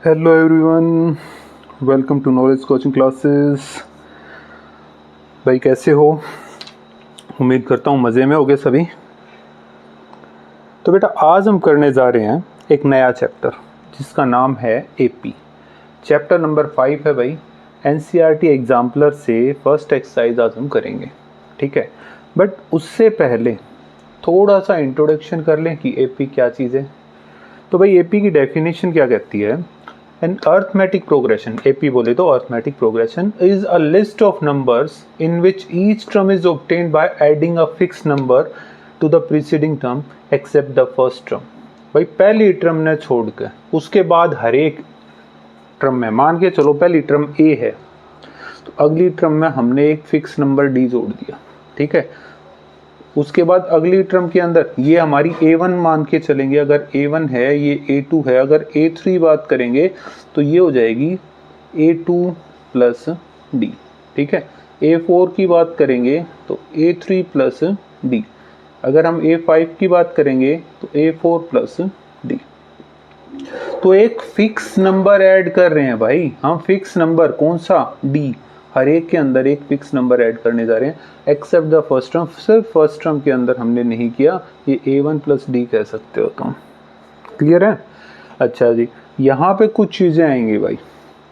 Hello everyone, welcome to knowledge coaching classes. भाई कैसे हो? उम्मीद करता हूँ मज़े में होगे सभी। तो बेटा आज हम करने जा रहे हैं एक नया चैप्टर जिसका नाम है एपी। चैप्टर नंबर 5 है भाई। एनसीईआरटी एग्जाम्पलर से फर्स्ट एक्सरसाइज आज हम करेंगे, ठीक है। बट उससे पहले थोड़ा सा इंट्रोडक्शन कर लें कि एपी क्या चीज़ है। तो भाई एपी की डेफिनेशन क्या कहती है? An arithmetic progression, AP बोले तो arithmetic progression is a list of numbers in which each term is obtained by adding a fixed number to the preceding term except the first term। भाई पहली term ने छोड़ के उसके बाद हर एक टर्म में, मान के चलो पहली टर्म A है तो अगली टर्म में हमने एक फिक्स नंबर D जोड़ दिया, ठीक है। उसके बाद अगली टर्म के अंदर ये हमारी A1 मान के चलेंगे, अगर A1 है ये A2 है, अगर A3 बात करेंगे तो ये हो जाएगी A2 प्लस D, ठीक है। A4 की बात करेंगे तो A3 प्लस D, अगर हम A5 की बात करेंगे तो A4 प्लस D। तो एक फिक्स नंबर ऐड कर रहे हैं भाई हम, फिक्स नंबर कौन सा? D। हर एक के अंदर एक फिक्स नंबर ऐड करने जा रहे हैं एक्सेप्ट द फर्स्ट टर्म। सिर्फ फर्स्ट टर्म के अंदर हमने नहीं किया, ये A1 प्लस D कह सकते हो तुम। क्लियर है? अच्छा जी, यहाँ पे कुछ चीज़ें आएंगी भाई।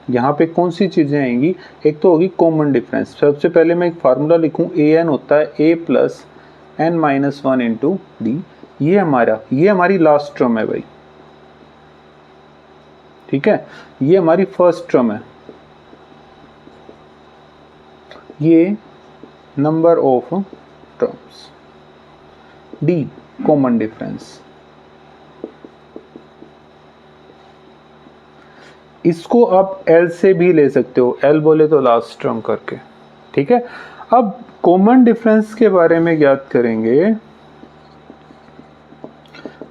यहाँ पे कौन सी चीज़ें आएंगी? एक तो होगी कॉमन डिफरेंस। सबसे पहले मैं एक फार्मूला लिखूँ, AN होता है A plus N minus 1 into D। ये हमारी लास्ट टर्म है भाई, ठीक है। ये हमारी फर्स्ट टर्म है, ये number of terms. D common difference. इसको आप L से भी ले सकते हो, L बोले तो लास्ट टर्म करके, ठीक है। अब कॉमन डिफरेंस के बारे में याद करेंगे,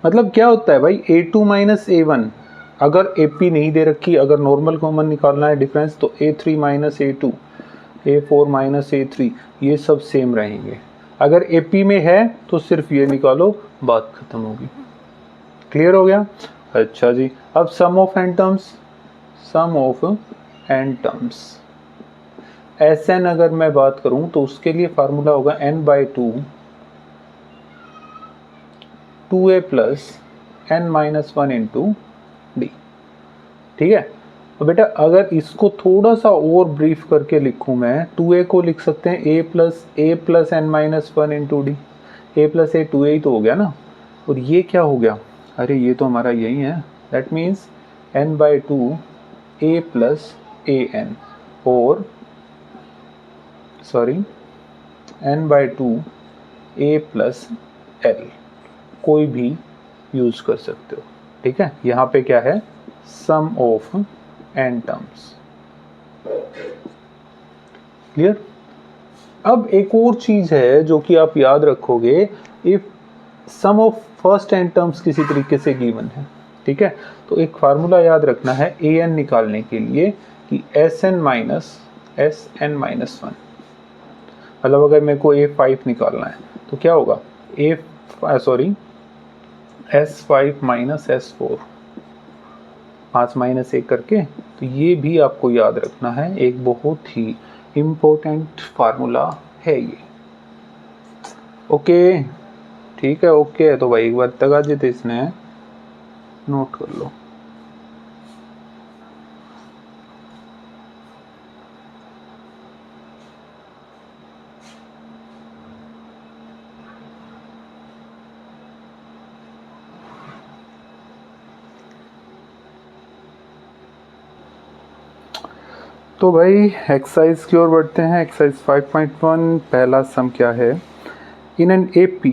मतलब क्या होता है भाई? A2 माइनस A1, अगर AP नहीं दे रखी, अगर नॉर्मल कॉमन निकालना है डिफरेंस तो A3 minus A2, A4 minus A3, ये सब सेम रहेंगे। अगर AP में है तो सिर्फ ये निकालो, बात खत्म होगी। क्लियर हो गया? अच्छा जी, अब sum of n terms, sum of n terms. Sn अगर मैं बात करूं तो उसके लिए फार्मूला होगा n/2 2a plus n minus 1 into D, ठीक है। तो बेटा अगर इसको थोड़ा सा और ब्रीफ करके लिखूं मैं, 2a को लिख सकते हैं a plus n minus 1 into D. a plus a 2a ही तो हो गया ना। और ये क्या हो गया? अरे ये तो हमारा यही है, that means n/2 a plus an, और sorry n/2 a plus l, कोई भी यूज कर सकते हो, ठीक है। यहाँ पे क्या है? सम ऑफ एन टर्म्स। क्लियर? अब एक और चीज है जो कि आप याद रखोगे, if sum of first N terms किसी तरीके से गिवन है, ठीक है, तो एक फार्मूला याद रखना है an निकालने के लिए कि Sn माइनस Sn-1। मतलब अगर मेरे को A5 निकालना है तो क्या होगा? S5 माइनस S4, 5 माइनस 1 करके। तो ये भी आपको याद रखना है, एक बहुत ही इम्पोर्टेंट फार्मूला है ये। ओके, ठीक है, ओके। तो भाई एक बार तक जित इसने नोट कर लो। तो भाई एक्सरसाइज की ओर बढ़ते हैं। एक्सरसाइज 5.1, पहला सम क्या है? इन एन AP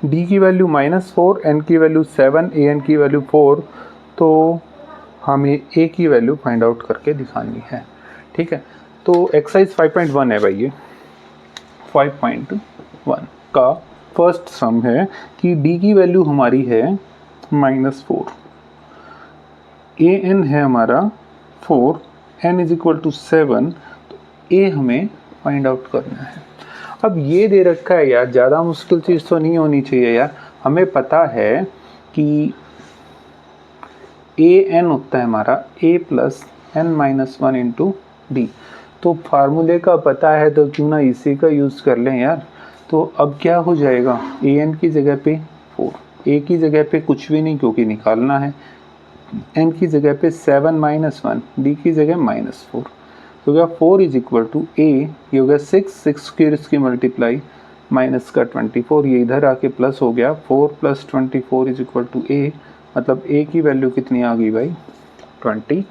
D की वैल्यू -4, N की वैल्यू 7, AN की वैल्यू 4, तो हमें A की वैल्यू फाइंड आउट करके दिखानी है, ठीक है। तो एक्सरसाइज 5.1 है भाई, ये 5.1 का फर्स्ट सम है कि D की वैल्यू हमारी है -4, AN है हमारा 4, n इज इक्वल टू 7, तो A हमें फाइंड आउट करना है। अब ये दे रखा है यार, ज़्यादा मुश्किल चीज़ तो नहीं होनी चाहिए यार। हमें पता है कि ए एन होता है हमारा a plus N minus one into D. तो फार्मूले का पता है तो क्यों ना इसी का यूज़ कर लें यार। तो अब क्या हो जाएगा, ए एन की जगह पे 4, ए की जगह पे कुछ भी नहीं क्योंकि निकालना है, एन की जगह पे 7 माइनस वन, डी की जगह -4। तो क्या 4 इज इक्वल टू ए, ये हो गया 6 की इसकी मल्टीप्लाई माइनस का 24, ये इधर आके प्लस हो गया 4 प्लस 24 इज इक्वल टू ए। मतलब ए की वैल्यू कितनी आ गई भाई 28।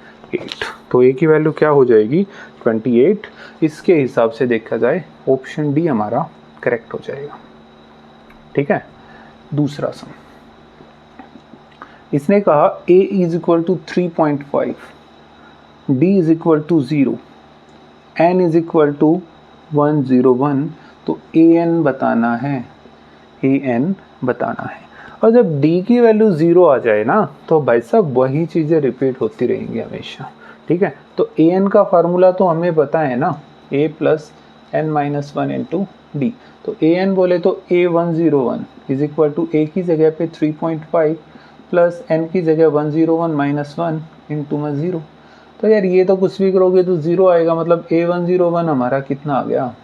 तो ए की वैल्यू क्या हो जाएगी 28। इसके हिसाब से देखा जाए ऑप्शन डी हमारा करेक्ट हो जाएगा। ठीक है, दूसरा सम इसने कहा a is equal to 3.5, d is equal to 0, n is equal to 101। तो a n बताना है, a n बताना है। और जब d की वैल्यू 0 आ जाए ना तो भाई साहब वही चीज़ें रिपीट होती रहेंगी हमेशा। ठीक है, तो a n का फार्मूला तो हमें पता है ना, a plus N minus one into D. तो a n बोले तो a101 is equal to a की जगह पे 3.5 प्लस n की जगह 101 माइनस वन इंटू में 0। तो यार ये तो कुछ भी करोगे तो 0 आएगा, मतलब a101 हमारा कितना आ गया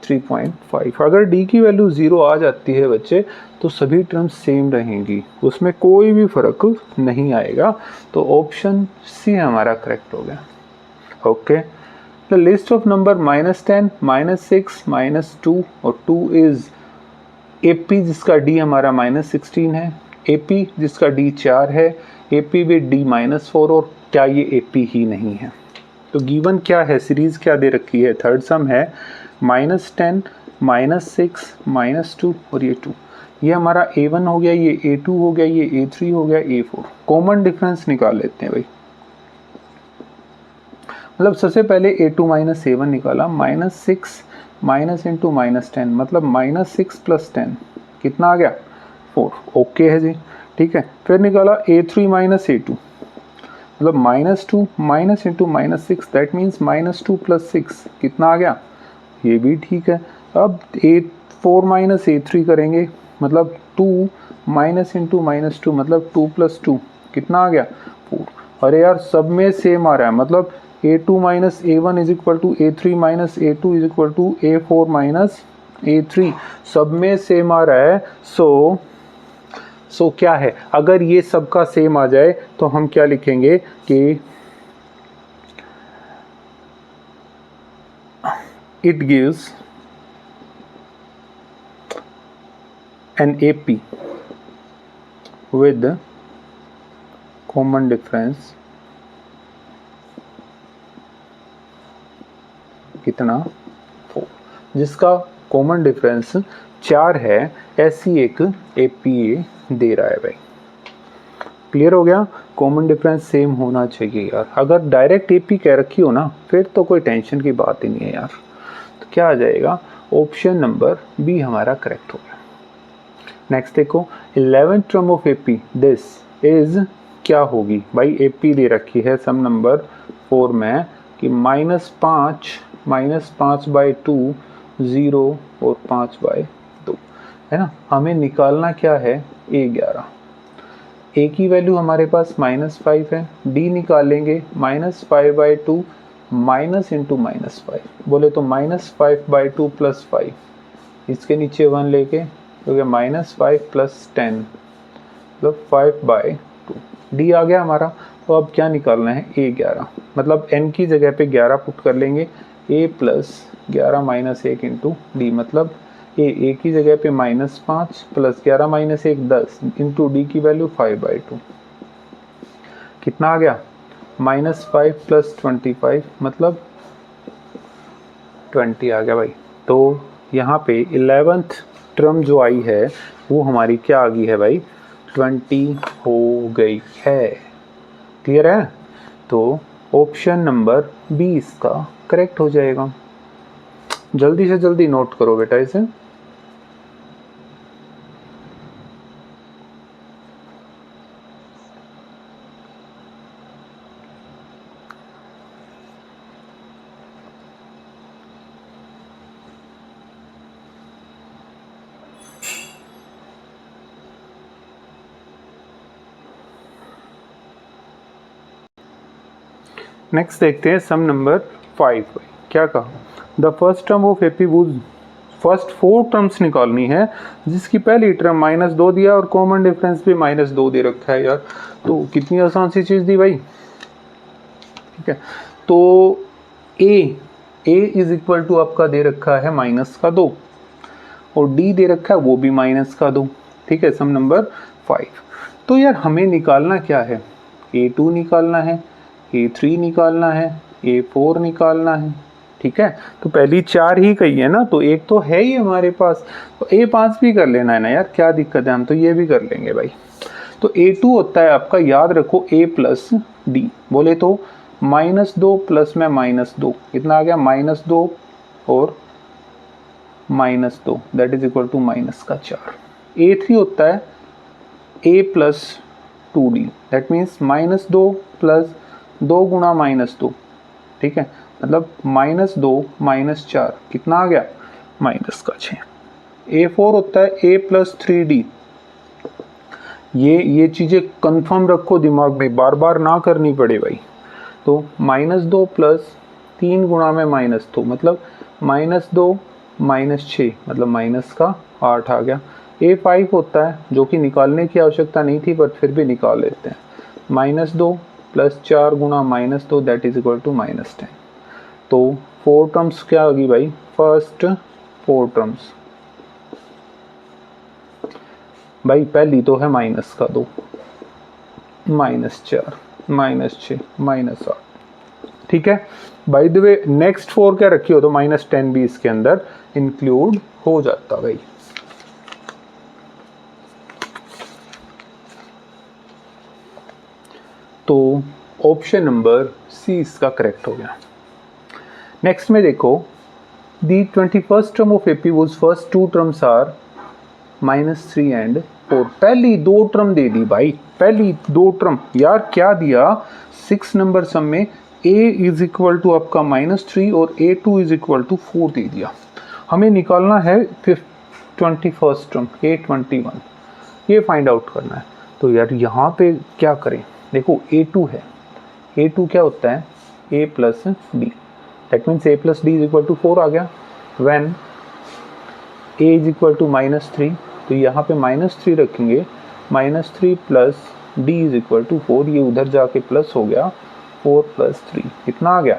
3.5। अगर d की वैल्यू 0 आ जाती है बच्चे तो सभी टर्म्स सेम रहेंगी, उसमें कोई भी फर्क नहीं आएगा। तो ऑप्शन सी हमारा करेक्ट हो गया। Okay, the list of number -10, -6, -2 और 2 इज AP जिसका D हमारा -16 है, AP जिसका D 4 है, AP भी D -4, और क्या ये AP ही नहीं है। तो गिवन क्या है, सीरीज क्या दे रखी है, थर्ड सम है -10, -6, -2 और ये 2। ये हमारा A1 हो गया, ये A2 हो गया, ये A3 हो गया, A4। कॉमन डिफरेंस निकाल लेते हैं भाई। मतलब सबसे पहले A2 माइनस A1 निकाला, -6 माइनस इंटू -10, मतलब -6 प्लस 10 कितना आ गया 4। ओके है जी, ठीक है। फिर निकाला A3 माइनस A2, मतलब -2 minus into -6 that means -2 plus 6 कितना आ गया, ये भी ठीक है। अब A4 माइनस A3 करेंगे, मतलब 2 माइनस इंटू -2 मतलब 2 प्लस 2 कितना आ गया 4। अरे यार सब में सेम आ रहा है, मतलब A2 minus A1 is equal to A3 minus A2 is equal to A4 minus A3, सब में सेम आ रहा है। सो क्या है, अगर ये सबका सेम आ जाए तो हम क्या लिखेंगे कि it gives an AP with common difference कितना 4, जिसका कॉमन डिफरेंस 4 है, ऐसी एक APA दे रहा है भाई। क्लियर हो गया, कॉमन डिफरेंस सेम होना चाहिए यार। अगर डायरेक्ट AP कह रखी हो ना फिर तो कोई टेंशन की बात ही नहीं है यार। तो क्या आ जाएगा, ऑप्शन नंबर बी हमारा करेक्ट हो गया। नेक्स्ट देखो, 11th term of AP this is क्या होगी भाई। AP दे रखी है सम नंबर 4 में कि -5/2 0 और 5/2 है ना। हमें निकालना क्या है A11। A की वैल्यू हमारे पास -5 है, D निकालेंगे -5/2 माइनस इंटू -5, बोले तो -5/2 प्लस 5, इसके नीचे 1 लेके तो क्या -5 प्लस 10 मतलब 5/2, डी आ गया हमारा। तो अब क्या निकालना है A11, मतलब n की जगह पे 11 पुट कर लेंगे, a plus 11 minus 1 into D, मतलब a की जगह पे -5 प्लस 11 माइनस 1 10 इंटू डी की वैल्यू 5/2 कितना आ गया -5 प्लस 25 मतलब 20 आ गया भाई। तो यहाँ पे 11th टर्म जो आई है वो हमारी क्या आ गई है भाई 20 हो गई है। क्लियर है, तो ऑप्शन नंबर बी इसका करेक्ट हो जाएगा। जल्दी से जल्दी नोट करो बेटा इसे। नेक्स्ट देखते हैं सम नंबर 5। क्या कहा, the first term of AP would, first 4 terms निकालनी है जिसकी पहली टर्म -2 दिया और कॉमन डिफरेंस भी -2 दे रखा है यार। तो कितनी आसान सी चीज़ दी भाई। ठीक है, तो ए इज इक्वल टू आपका दे रखा है -2 और डी दे रखा है वो भी -2। ठीक है, सम नंबर 5। तो यार हमें निकालना क्या है, A2 निकालना है, A3 निकालना है, A4 निकालना है। ठीक है, तो पहली 4 ही कही है ना, तो एक तो है ही हमारे पास, तो A5 भी कर लेना है ना यार, क्या दिक्कत है, हम तो ये भी कर लेंगे भाई। तो A2 होता है आपका, याद रखो A प्लस डी, बोले तो -2 प्लस में -2 कितना आ गया, -2 और -2 that is equal to -4। A3 होता है A plus 2D, that means -2 plus 2 गुणा -2। ठीक है, मतलब -2 -4 कितना आ गया, -6। A4 होता है A प्लस 3D, ये चीज़ें कंफर्म रखो दिमाग में, बार बार ना करनी पड़े भाई। तो -2 प्लस 3 गुणा में -2 मतलब -2 -6 मतलब -8 आ गया। A5 होता है जो कि निकालने की आवश्यकता नहीं थी बट फिर भी निकाल लेते हैं, -2 प्लस 4 गुणा -2 दैट इज इक्वल टू -10। तो 4 टर्म्स क्या होगी भाई, फर्स्ट 4 टर्म्स भाई, पहली तो है -2 -4 -6 -8। ठीक है, बाय द वे नेक्स्ट 4 क्या रखी हो तो -10 भी इसके अंदर इंक्लूड हो जाता भाई। तो ऑप्शन नंबर सी इसका करेक्ट हो गया। नेक्स्ट में देखो, the 21st term of AP whose first 2 terms are -3 and 4। पहली 2 टर्म दे दी भाई, पहली 2 टर्म यार क्या दिया, 6 नंबर सम में a इज इक्वल टू आपका -3 और A2 इज इक्वल टू 4 दे दिया। हमें निकालना है 21st टर्म A21, ये फाइंड आउट करना है। तो यार यहाँ पे क्या करें, देखो A2 है, A2 क्या होता है A plus D, that means A plus D is equal to 4 आ गया। When A is equal to -3, तो यहाँ पे -3 रखेंगे, -3 plus D is equal to 4, ये उधर जाके प्लस हो गया, 4 प्लस 3 कितना आ गया,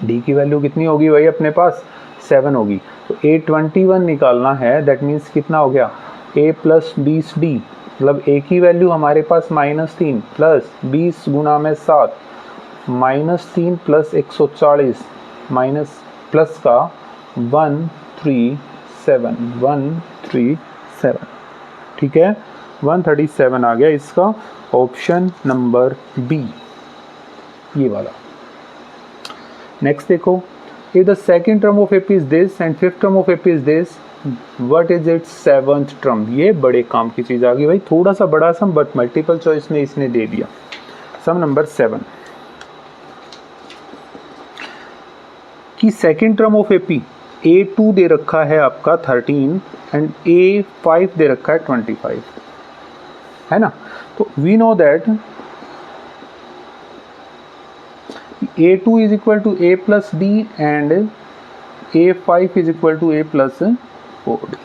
D की वैल्यू कितनी होगी भाई अपने पास 7 होगी। तो A21 निकालना है, दैट मीन्स कितना हो गया A प्लस 20D, मतलब A की वैल्यू हमारे पास -3 प्लस 20 गुना में 7 -3 प्लस 140 माइनस प्लस का 137 ठीक है, 137 आ गया इसका ऑप्शन नंबर बी, ये वाला। नेक्स्ट देखो, if the second term of AP is this and fifth term of AP is this, what is its seventh term? ये बड़े काम की चीज़ आ गई भाई, थोड़ा सा बड़ा सम बट मल्टीपल चॉइस में इसने दे दिया। सम नंबर 7 की second term of AP A2 दे रखा है आपका 13 एंड A5 दे रखा है 25, है ना। तो we know that A2 is equal to A plus D and A5 is equal to A plus 4D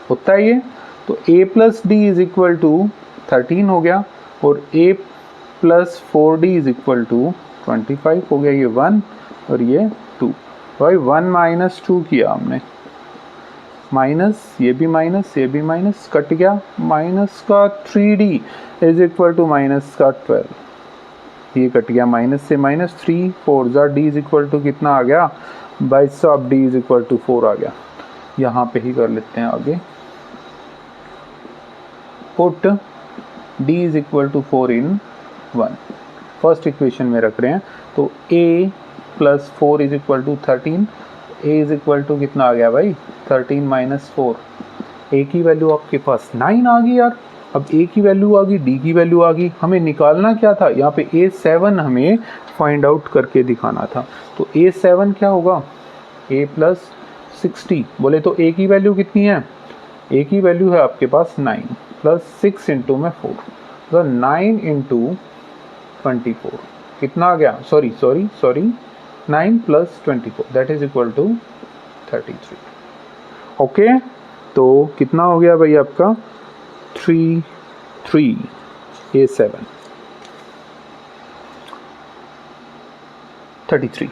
होता है ये। तो A plus D is equal to 13 हो गया और A plus 4D is equal to 25 हो गया, ये 1 और ये 2। भाई 1 माइनस 2 किया हमने, माइनस ये भी माइनस कट गया, माइनस का 3D is equal to minus का 12, ये कट गया माइनस से माइनस, 3 4 जा D इज इक्वल टू कितना आ गया 22, अब D इज इक्वल टू 4 आ गया। यहाँ पे ही कर लेते हैं आगे, put D is equal to 4 in 1 first equation में रख रहे हैं। तो A plus 4 is equal to 13, A is equal to कितना आ गया भाई 13 माइनस 4, A की वैल्यू आपके पास 9 आ गई यार। अब A की वैल्यू आ गई, D की वैल्यू आ गई, हमें निकालना क्या था यहाँ पे A7 हमें फाइंड आउट करके दिखाना था। तो A7 क्या होगा A प्लस 60, बोले तो A की वैल्यू कितनी है, A की वैल्यू है आपके पास 9 प्लस 6 इंटू में 4, तो 9 इंटू 24 कितना आ गया, sorry 9 + 24 that is equal to 33। Okay, तो कितना हो गया भाई आपका 33A7 33,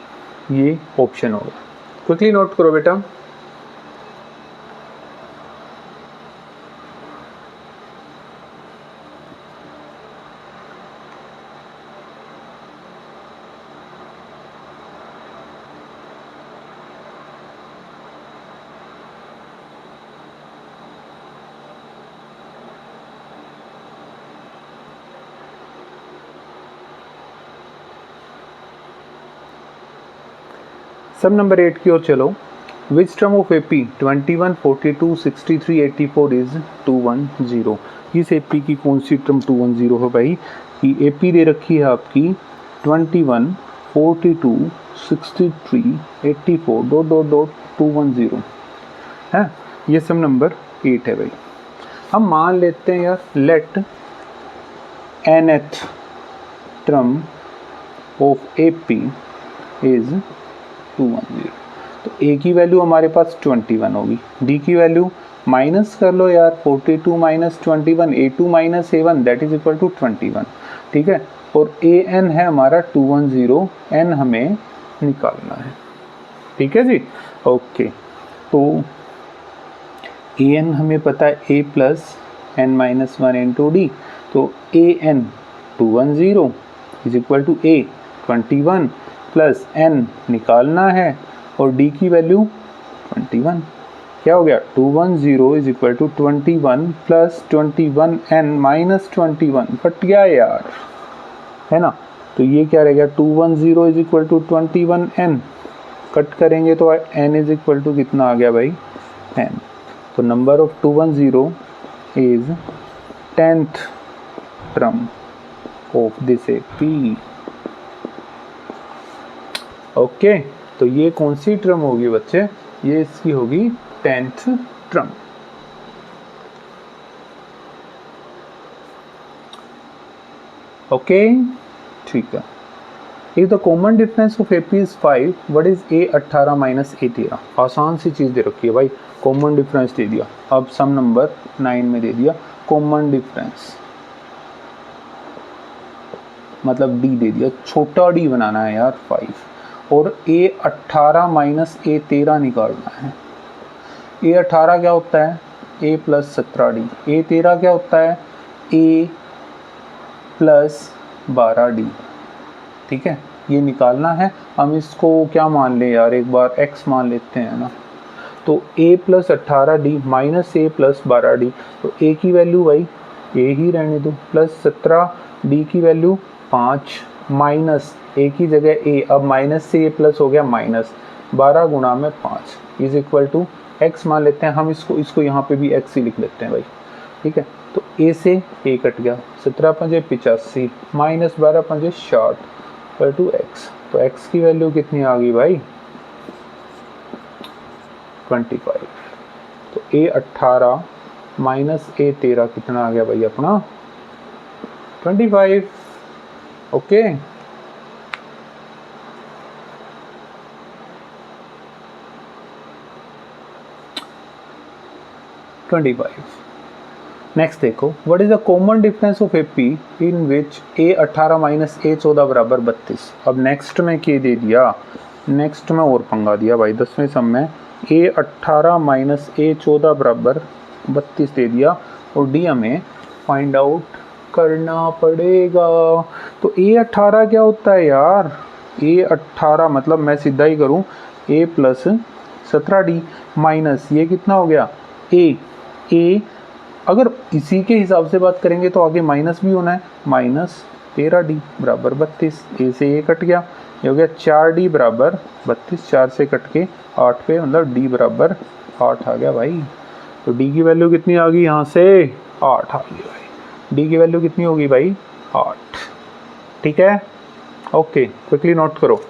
ये ऑप्शन होगा। क्विकली नोट करो बेटा। सब नंबर 8 की ओर चलो। Which term of AP 21, 42, 63, 84 is 210। इस AP की कौन सी टर्म 210 है भाई? कि AP दे रखी है आपकी 21, 42, 63, 84 (210) है। ये सब नंबर 8 है भाई। हम मान लेते हैं यार, let nth term of AP is 210। तो A की वैल्यू हमारे पास 21 होगी, D की वैल्यू माइनस कर लो यार, 42 minus 21, A2 minus A1 that is equal to 21। ठीक है, और AN है हमारा 210, N हमें निकालना है। ठीक है जी, ओके। तो AN हमें पता है A plus N minus 1 into D, तो AN 210 is equal to A 21 plus N निकालना है और D की वैल्यू 21। क्या हो गया, 210 is equal to 21 plus 21N minus 21, cut गया यार, है ना। तो ये क्या रहेगा, 210 is equal to 21N, cut करेंगे तो N इज इक्वल टू कितना आ गया भाई, 10। तो number of 210 is 10th term of this AP। Okay, तो ये कौन सी टर्म होगी बच्चे, ये इसकी होगी 10th टर्म। ओके, ठीक है। If the common difference of AP is 5, what is A18 minus A13? आसान सी चीज दे रखी है भाई, कॉमन डिफरेंस दे दिया। अब सम नंबर 9 में दे दिया कॉमन डिफरेंस, मतलब D दे दिया, छोटा D बनाना है यार 5, और A18 माइनस A13 निकालना है। A18 क्या होता है, A प्लस 17D। A13 क्या होता है, A प्लस 12D। ठीक है, ये निकालना है। हम इसको क्या मान ले यार, एक बार x मान लेते हैं ना। तो A plus 18D minus A plus 12D, तो A की वैल्यू भाई A ही रहने दो, प्लस 17D की वैल्यू 5, माइनस A की जगह A, अब माइनस से A प्लस हो गया माइनस 12 गुणा में 5 इज इक्वल टू x मान लेते हैं हम, इसको यहाँ पे भी x ही लिख लेते हैं भाई। ठीक है, तो A से A कट गया, 17 पंजे 85 माइनस 12 पंजे 60 इक्वल टू x। तो x की वैल्यू कितनी आ गई भाई, 25। तो A18 माइनस A13 कितना आ गया भाई अपना, 25। ओके, नेक्स्ट देखो, what is the common difference of AP in which A18 minus A14 बराबर 32। अब नेक्स्ट में क्या दे दिया, नेक्स्ट में और पंगा दिया भाई, 10वें सम में A18 माइनस A14 बराबर 32 दे दिया, और D हमें फाइंड आउट करना पड़ेगा। तो A18 क्या होता है यार, A18 मतलब मैं सीधा ही करूं, A प्लस 17D माइनस ये कितना हो गया A अगर इसी के हिसाब से बात करेंगे तो आगे माइनस भी होना है, माइनस 13D बराबर 32। A से A कट गया, ये हो गया 4D बराबर 32, 4 से कट के 8 पे, मतलब D बराबर 8 आ गया भाई। तो D की वैल्यू कितनी आ गई, यहाँ से 8 आ गई भाई। D की वैल्यू कितनी होगी भाई, 8। ठीक है, ओके, क्विकली नोट करो।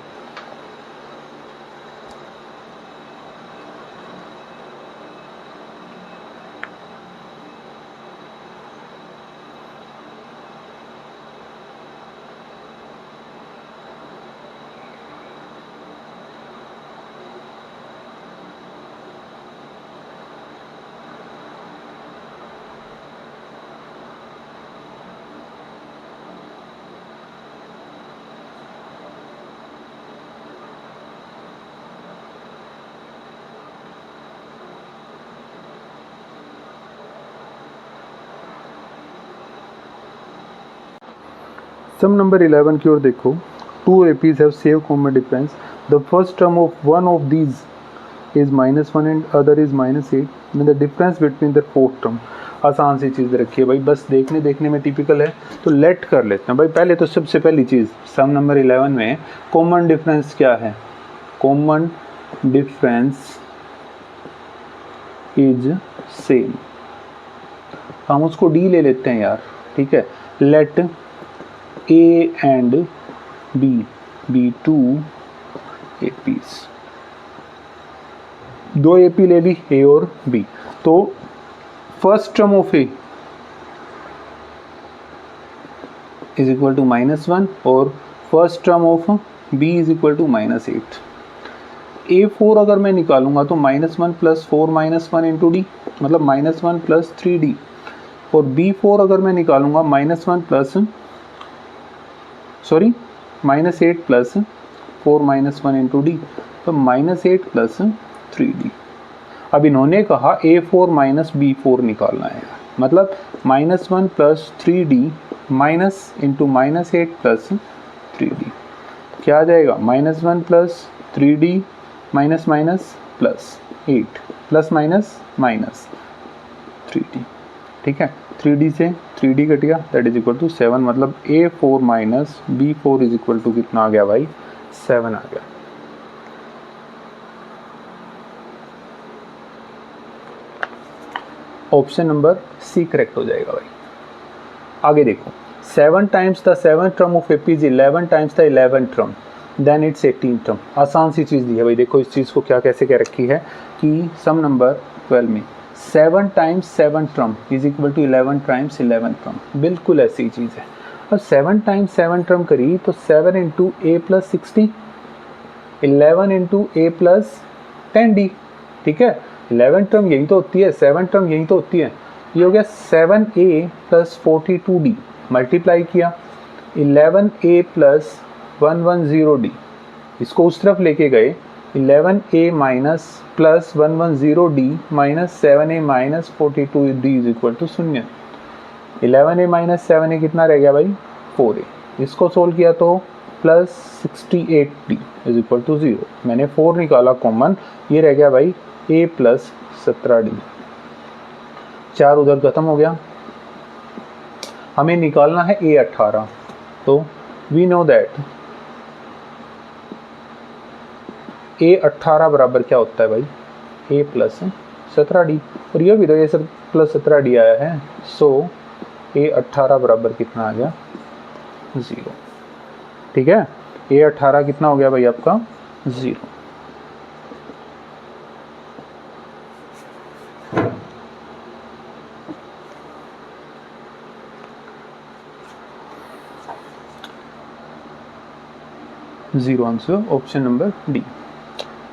सम नंबर 11 की ओर देखो. Two APs have same common difference. The first term of one of these is -1 and other is -8. The difference between the fourth term. आसान सी चीज़ रखी है भाई, बस देखने में टिपिकल है तो लेट कर लेते हैं भाई. पहले तो सबसे पहली चीज़ सम नंबर 11 में कॉमन डिफरेंस क्या है. Common difference is same. हम उसको डी ले लेते हैं यार. ठीक है, let A and B two APs. दो एपी ले ली, ए और बी. तो first term of A is equal to -1 और first term of B is equal to -8. A4 अगर मैं निकालूंगा तो -1 + 4 -1 इंटू डी, मतलब -1 + 3D. और B4 अगर मैं निकालूंगा -8 + 4 -1 इंटू डी, तो -8 + 3D. अब इन्होंने कहा A4 - B4 निकालना है, मतलब -1 + 3D माइनस इंटू -8 + 3D. क्या आ जाएगा? -1 + 3D minus plus 8 plus minus 3D. ठीक है, 3D से 3D कट गया, दैट इज इक्वल टू 7. मतलब A4 - B4 is equal to कितना आ गया भाई? 7 आ गया. ऑप्शन नंबर सी करेक्ट हो जाएगा भाई. आगे देखो, 7 times the 7th term of AP is 11 times the 11th term, then it's 18th term. आसान सी चीज़ दी है भाई. देखो इस चीज़ को क्या कैसे क्या रखी है कि सम नंबर 12 में 7 times 7 term is equal to 11 times 11 term. बिल्कुल ऐसी चीज़ है. अब 7 टाइम्स 7 टर्म करी तो 7 into A + 60, 11 into A + 10D. ठीक है, 11 टर्म यही तो होती है, 7 टर्म यही तो होती है. ये हो गया 7A + 42D. मल्टीप्लाई किया 11A + 110D. इसको उस तरफ लेके गए, 11A minus plus 110D minus 7A minus 42D is equal to 0. 11A minus 7A कितना रह गया भाई? 4A. इसको सोल्व किया तो plus 68D is equal to 0. मैंने 4 निकाला कॉमन, ये रह गया भाई A + 17D. 4 उधर खत्म हो गया. हमें निकालना है A18. तो वी नो दैट A18 बराबर क्या होता है भाई? A + 17D. और ये भी तो ये सब +17D आया है. सो A18 बराबर कितना आ गया? 0. ठीक है, A18 कितना हो गया भाई आपका? 0. Answer option number D.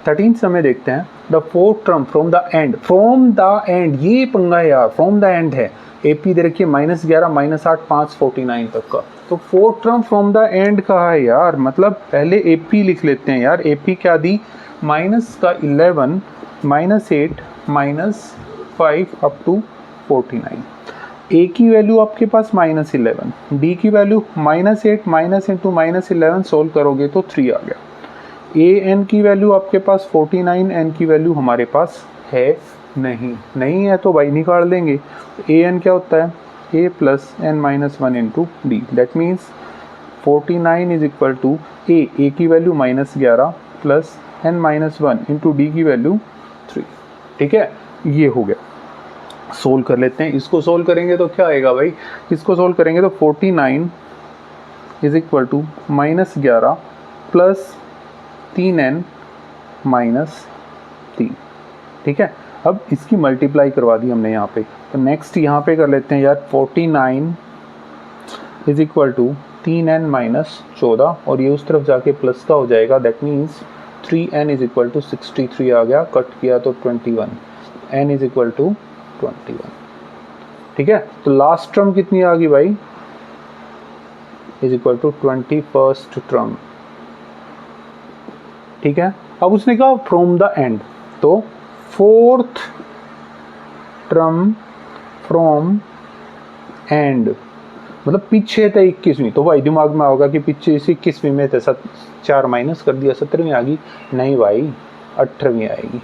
13 समय देखते हैं. The fourth term from the and, ये पंगा यार, फ्रॉम द एंड है. AP दे रखिए -11 -8 5 49 तक का. तो fourth term from the and कहा है यार, मतलब पहले AP लिख लेते हैं यार. AP क्या दी? -11 -8 -5 अप टू 49. A की वैल्यू आपके पास -11, D की वैल्यू -8 माइनस इंटू -11 सोल्व करोगे तो 3 आ गया. AN की वैल्यू आपके पास 49, N की वैल्यू हमारे पास है नहीं है तो भाई निकाल देंगे. AN क्या होता है? A + n-1 into D. That means 49 is equal to A की value -11 plus n-1 into D की वैल्यू 3. ठीक है, ये हो गया. सोल्व कर लेते हैं. इसको सोल्व करेंगे तो क्या आएगा भाई? इसको सोल्व करेंगे तो 49 is equal to -11 plus 3n minus 3. ठीक है, अब इसकी मल्टीप्लाई करवा दी हमने यहाँ पे. तो नेक्स्ट यहाँ पे कर लेते हैं यार. 49 is equal to 3n minus 14 और ये उस तरफ जाके प्लस का हो जाएगा. That means 3n is equal to 63 आ गया. कट किया तो 21. n is equal to 21. ठीक है, तो लास्ट टर्म कितनी आ गई भाई? Is equal to 21st term. ठीक है, अब उसने कहा फ्रॉम द एंड, तो फोर्थ टर्म फ्रॉम एंड मतलब पीछे थे 21वीं, तो भाई दिमाग में होगा कि पीछे इस 21वीं में थे 4 माइनस कर दिया 17वीं आ गई। नहीं भाई 18वीं आएगी।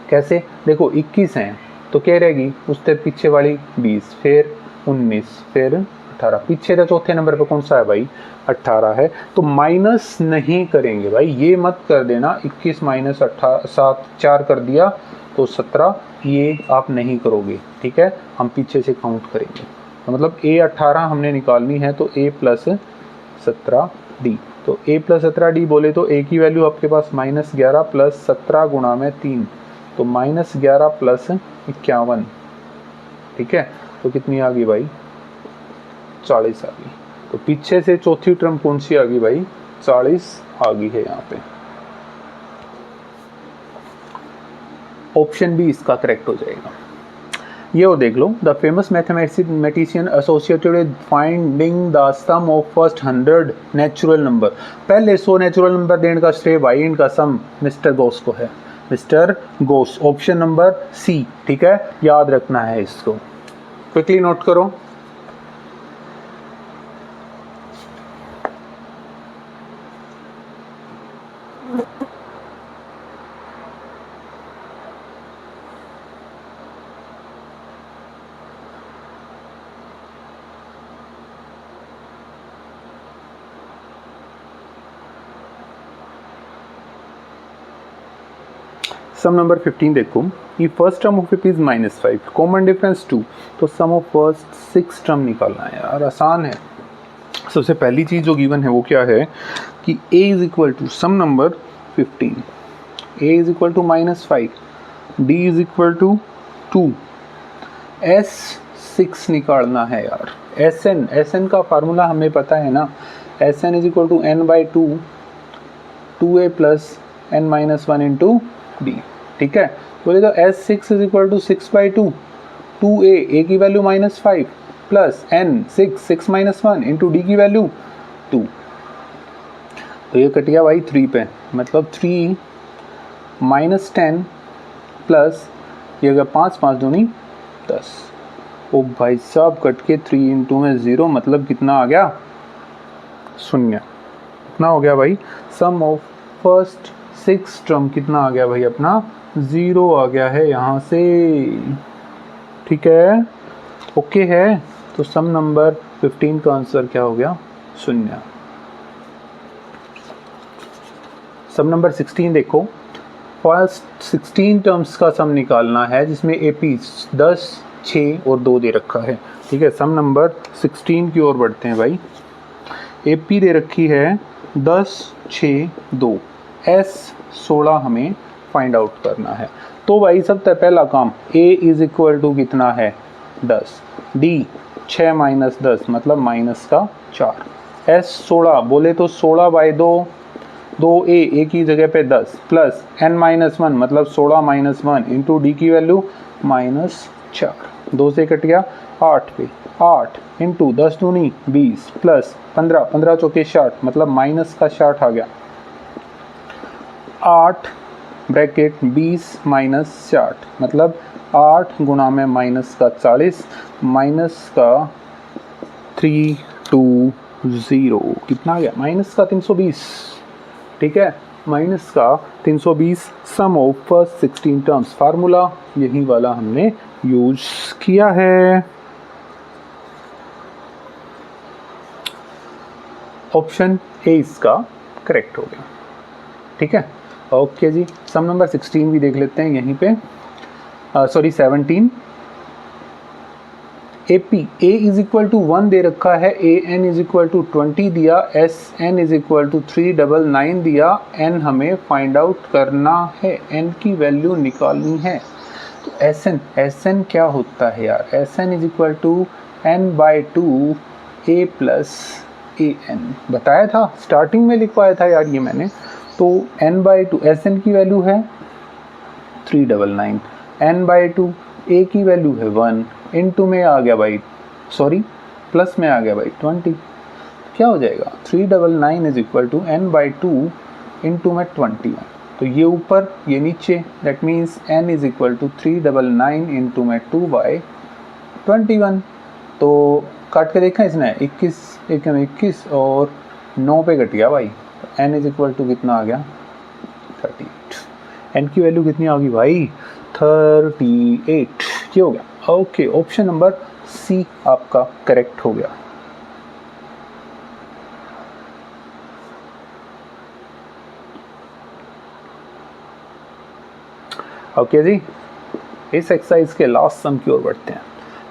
कैसे? देखो 21 हैं तो क्या रहेगी, उससे पीछे वाली 20, फिर 19, फिर 18। पीछे तो चौथे नंबर पे कौन सा है भाई? 18 है। तो माइनस नहीं करेंगे भाई, ये मत कर देना 21 माइनस 4 कर दिया तो 17, ये आप नहीं करोगे, ठीक है। हम पीछे से काउंट करेंगे। तो मतलब a 18 हमने निकालनी है तो a प्लस 17d। तो a प्लस 17d बोले तो a की वैल्यू आपके पास -11 प्लस 17 गुणा में 3, तो -11 प्लस 51, ठीक है। तो कितनी आ गई भाई? 40 आ गई। तो पीछे से चौथी टर्म कौन सी आ गई भाई? 40 आ गई है यहाँ पे। ऑप्शन बी इसका करेक्ट हो जाएगा। ये और देख लो, the famous mathematician associated with finding the sum of first 100 natural number. पहले 100 नेचुरल नंबर देने का श्रेय भाई इनका सम मिस्टर गॉस को है, mister Gauss. Option number C, ठीक है, याद रखना है इसको, क्विकली नोट करो। सम नंबर 15 देखो, ये first term of is -5, common difference 2, तो सम ऑफ फर्स्ट 6 टर्म निकालना है यार, आसान है। सबसे पहली चीज़ जो गिवन है वो क्या है कि a is equal to some number 15, a is equal to -5, d is equal to 2, s 6 निकालना है यार। sn का फार्मूला हमें पता है ना, sn is equal to n/2 2a plus n-1 into d, ठीक है। बोले तो s6 is equal to 6/2 2a की value -5 plus n 6 -1 into d की वैल्यू 2। तो ये कट गया भाई 3 पे, मतलब 3 -10 प्लस ये अगर 5 दूनी 10। ओ भाई साहब कट के 3 इंटू में 0, मतलब कितना आ गया? 0। कितना हो गया भाई? सम ऑफ फर्स्ट 6 टर्म कितना आ गया भाई अपना? 0 आ गया है यहाँ से, ठीक है, ओके है। तो सम नंबर 15 का आंसर क्या हो गया? 0। सम नंबर 16 देखो, फर्स्ट 16 टर्म्स का सम निकालना है जिसमें AP 10, 6 और 2 दे रखा है, ठीक है। सम नंबर 16 की ओर बढ़ते हैं भाई। AP दे रखी है 10, 6, 2, S 16 हमें फाइंड आउट करना है। तो भाई सबसे पहला काम, A इज इक्वल टू कितना है? 10, D 6 माइनस 10 मतलब -4, S 16 बोले तो 16/2, 2a की जगह पे 10 प्लस n-1 मतलब 16 - 1 इंटू डी की वैल्यू -4, 2 से कट गया 8 पे, 8 इंटू 10 दूनी 20 प्लस 15, 15 चौके 60 मतलब -60 आ गया। 8 ब्रैकेट 20 - 60 मतलब 8 गुणा में -40 -320 कितना आ गया? -320, ठीक है, -320 सम ऑफ फर्स्ट 16 टर्म्स। फार्मूला यही वाला हमने यूज किया है। ऑप्शन ए इसका करेक्ट हो गया, ठीक है, ओके जी। सम नंबर 16 भी देख लेते हैं यहीं पे, sorry 17। AP A is equal to 1 दे रखा है, AN इज इक्वल टू 20 दिया, SN इज इक्वल टू 399 दिया, N हमें फाइंड आउट करना है, N की वैल्यू निकालनी है। तो SN क्या होता है यार? SN is equal to n/2 A plus AN, बताया था स्टार्टिंग में, लिखवाया था यार ये मैंने। तो n/2 SN की वैल्यू है 399, n/2 A की वैल्यू है 1, इनटू में आ गया भाई, सॉरी प्लस में आ गया भाई 20, क्या हो जाएगा? 399 is equal to n/2 into में 21। तो ये ऊपर ये नीचे, that means n is equal to 399 into में 2/21। तो काट के देखा इसने 21 और 9 पे कट गया भाई। n इज इक्वल टू कितना आ गया 38। n की वैल्यू कितनी आ गई भाई 38। ये हो गया। ओके, ऑप्शन नंबर सी आपका करेक्ट हो गया। ओके जी, इस एक्सरसाइज के लास्ट सम की ओर बढ़ते हैं।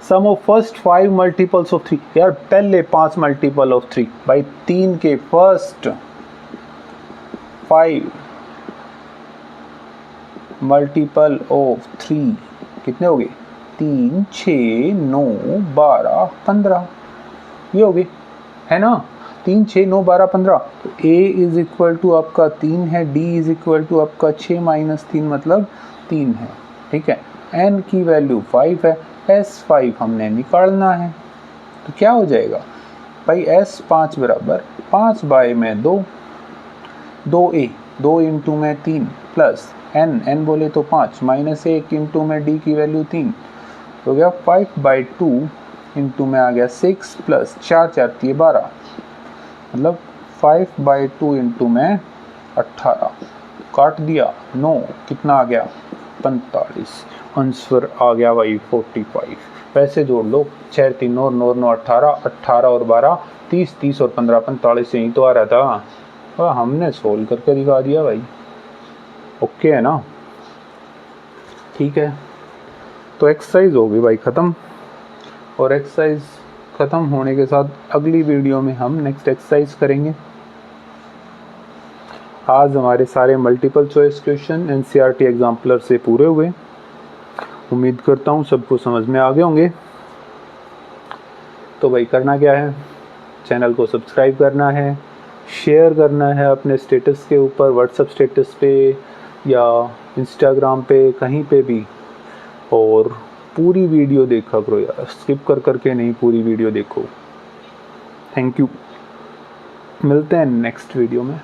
सम ऑफ फर्स्ट 5 मल्टीपल्स ऑफ 3। यार पहले 5 मल्टीपल ऑफ 3 भाई, 3 के फर्स्ट 5 मल्टीपल ऑफ 3 कितने हो गए 3, 6, 9, 12, 15। ये हो गए है ना, 3, 6, 9, 12, 15। तो a इज इक्वल टू आपका 3 है, d इज इक्वल टू आपका 6 माइनस 3 मतलब 3 है। ठीक है, n की वैल्यू 5 है, s5 हमने निकालना है। तो क्या हो जाएगा भाई, s5 बराबर 5 बाय में 2, 2a 2 इंटू में 3 प्लस n बोले तो 5 माइनस 1 इंटू में d की वैल्यू 3 हो गया 5 बाई 2 इंटू में आ गया 6 प्लस 4 4 12 मतलब 5 बाई 2 इंटू में 18 काट दिया 9 कितना आ गया 45। आंसर आ गया भाई 45। वैसे जोड़ लो 6 3 और 9 9 18 18 और 12 30 30 और 15 45 यही तो आ रहा था। और हमने सोल्व करके दिखा दिया भाई। ओके है ना, ठीक है। तो एक्सरसाइज होगी भाई ख़त्म। और एक्सरसाइज ख़त्म होने के साथ अगली वीडियो में हम नेक्स्ट एक्सरसाइज करेंगे। आज हमारे सारे multiple choice question NCERT exemplar से पूरे हुए। उम्मीद करता हूँ सबको समझ में आ गए होंगे। तो भाई करना क्या है, चैनल को सब्सक्राइब करना है, शेयर करना है अपने स्टेटस के ऊपर, व्हाट्सएप स्टेटस पे या इंस्टाग्राम पे कहीं पे भी। और पूरी वीडियो देखा करो यार, स्किप कर करके नहीं, पूरी वीडियो देखो। थैंक यू, मिलते हैं नेक्स्ट वीडियो में।